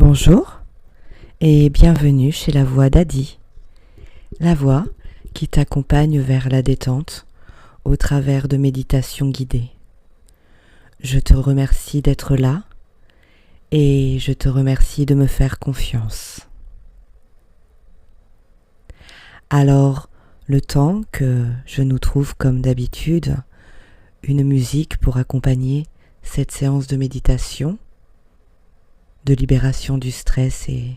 Bonjour et bienvenue chez la voix d'Adi, la voix qui t'accompagne vers la détente au travers de méditations guidées. Je te remercie d'être là et je te remercie de me faire confiance. Alors, le temps que je nous trouve comme d'habitude une musique pour accompagner cette séance de méditation, de libération du stress et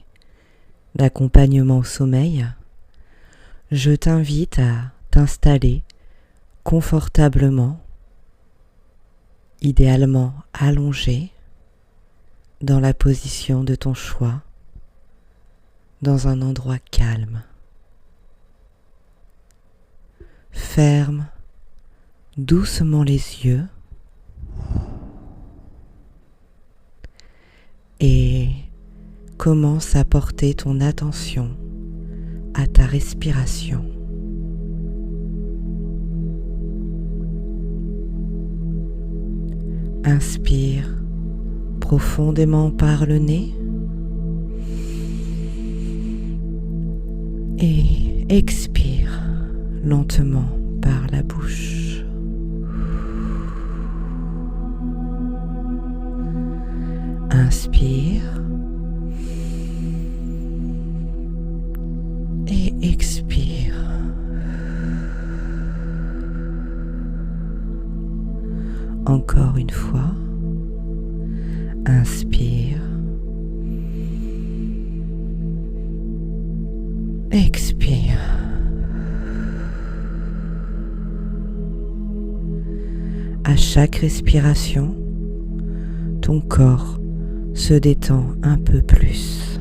d'accompagnement au sommeil, je t'invite à t'installer confortablement, idéalement allongé, dans la position de ton choix, dans un endroit calme. Ferme doucement les yeux et commence à porter ton attention à ta respiration. Inspire profondément par le nez et expire lentement par la bouche. Inspire et expire. Encore une fois, inspire, expire. À chaque respiration, ton corps se détend un peu plus.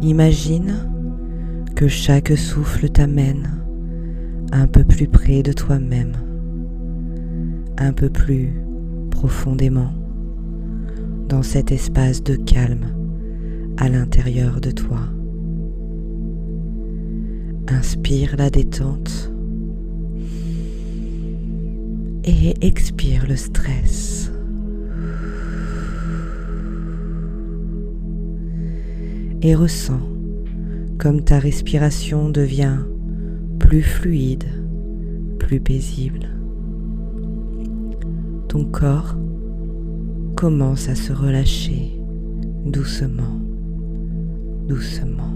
Imagine que chaque souffle t'amène un peu plus près de toi-même, un peu plus profondément dans cet espace de calme à l'intérieur de toi. Inspire la détente et expire le stress. Et ressens comme ta respiration devient plus fluide, plus paisible. Ton corps commence à se relâcher doucement, doucement,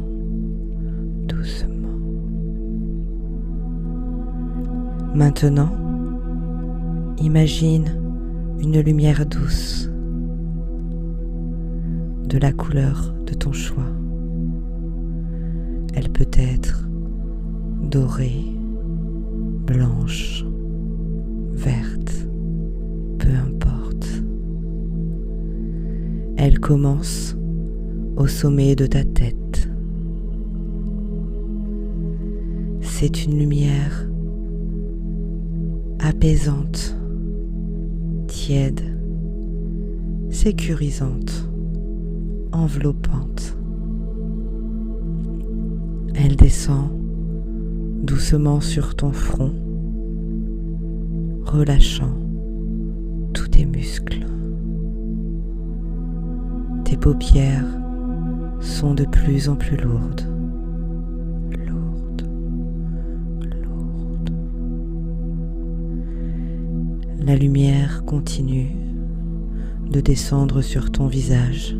doucement. Maintenant, imagine une lumière douce de la couleur de ton choix. Elle peut être dorée, blanche, verte, peu importe. Elle commence au sommet de ta tête. C'est une lumière apaisante, tiède, sécurisante, enveloppante. Elle descend doucement sur ton front, relâchant tous tes muscles. Tes paupières sont de plus en plus lourdes, lourdes, lourdes. La lumière continue de descendre sur ton visage.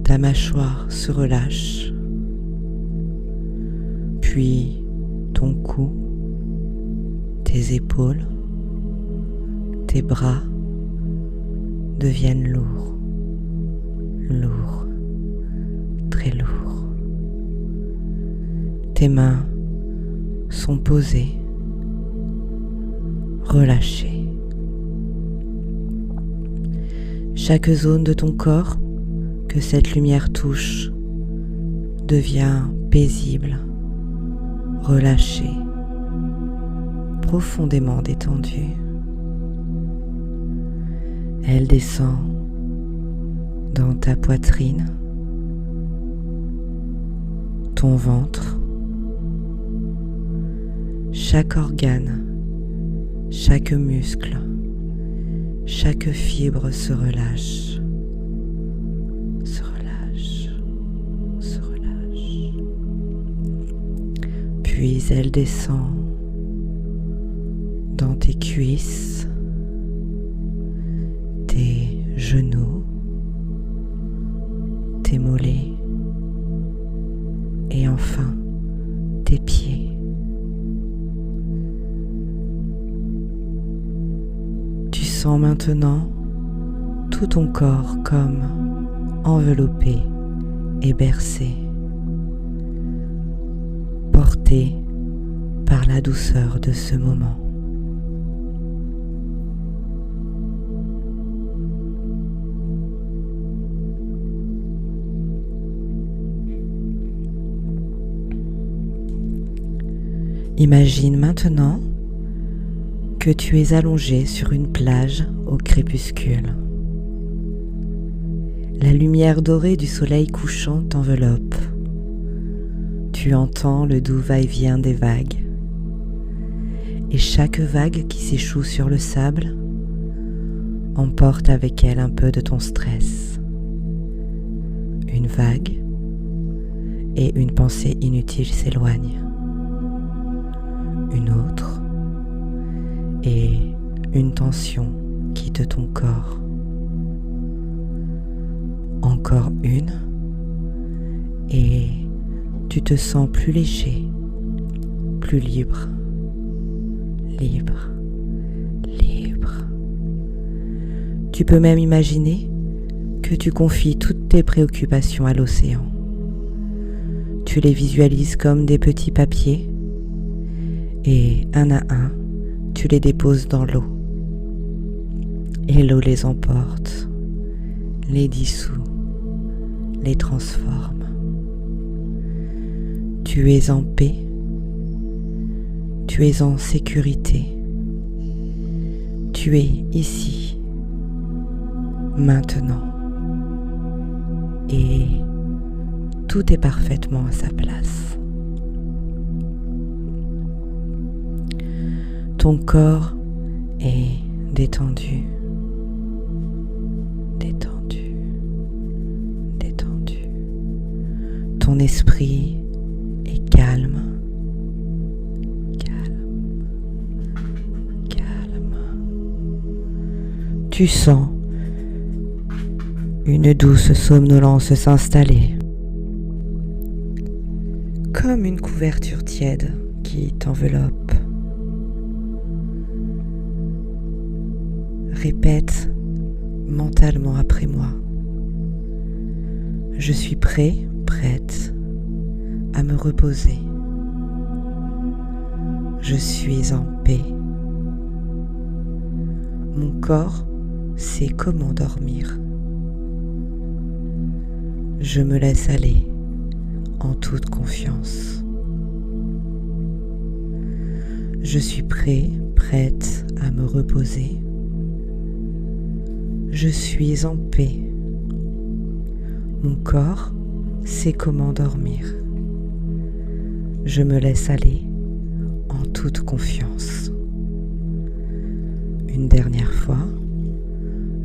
Ta mâchoire se relâche, puis ton cou, tes épaules, tes bras deviennent lourds, lourds, très lourds. Tes mains sont posées, relâchées. Chaque zone de ton corps que cette lumière touche devient paisible, relâchée, profondément détendue. Elle descend dans ta poitrine, ton ventre, chaque organe, chaque muscle, chaque fibre se relâche, se relâche, se relâche. Puis elle descend dans tes cuisses, tes genoux, tes mollets et enfin tes pieds. Tu sens maintenant tout ton corps comme enveloppé et bercé, porté par la douceur de ce moment. Imagine maintenant que tu es allongé sur une plage au crépuscule. La lumière dorée du soleil couchant t'enveloppe. Tu entends le doux va-et-vient des vagues. Et chaque vague qui s'échoue sur le sable emporte avec elle un peu de ton stress. Une vague et une pensée inutile s'éloigne. Une autre et une tension quitte ton corps. Encore une et tu te sens plus léger, plus libre, libre, libre. Tu peux même imaginer que tu confies toutes tes préoccupations à l'océan. Tu les visualises comme des petits papiers et un à un, tu les déposes dans l'eau. Et l'eau les emporte, les dissout, les transforme. Tu es en paix, tu es en sécurité, tu es ici, maintenant, et tout est parfaitement à sa place. Ton corps est détendu, détendu, détendu. Ton esprit est calme, calme, calme. Tu sens une douce somnolence s'installer, comme une couverture tiède qui t'enveloppe. Répète mentalement après moi. Je suis prêt, prête à me reposer. Je suis en paix. Mon corps sait comment dormir. Je me laisse aller en toute confiance. Je suis prêt, prête à me reposer. Je suis en paix. Mon corps sait comment dormir. Je me laisse aller en toute confiance. Une dernière fois,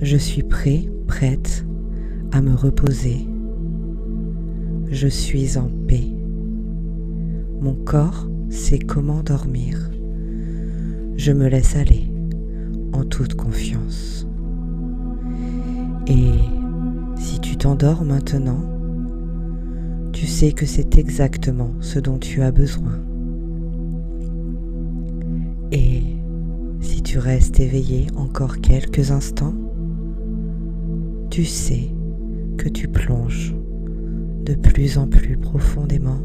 je suis prêt, prête à me reposer. Je suis en paix. Mon corps sait comment dormir. Je me laisse aller en toute confiance. Et si tu t'endors maintenant, tu sais que c'est exactement ce dont tu as besoin. Et si tu restes éveillé encore quelques instants, tu sais que tu plonges de plus en plus profondément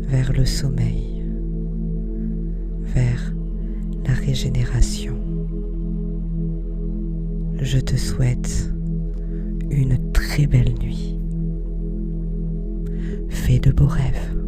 vers le sommeil, vers la régénération. Je te souhaite une très belle nuit. Fais de beaux rêves.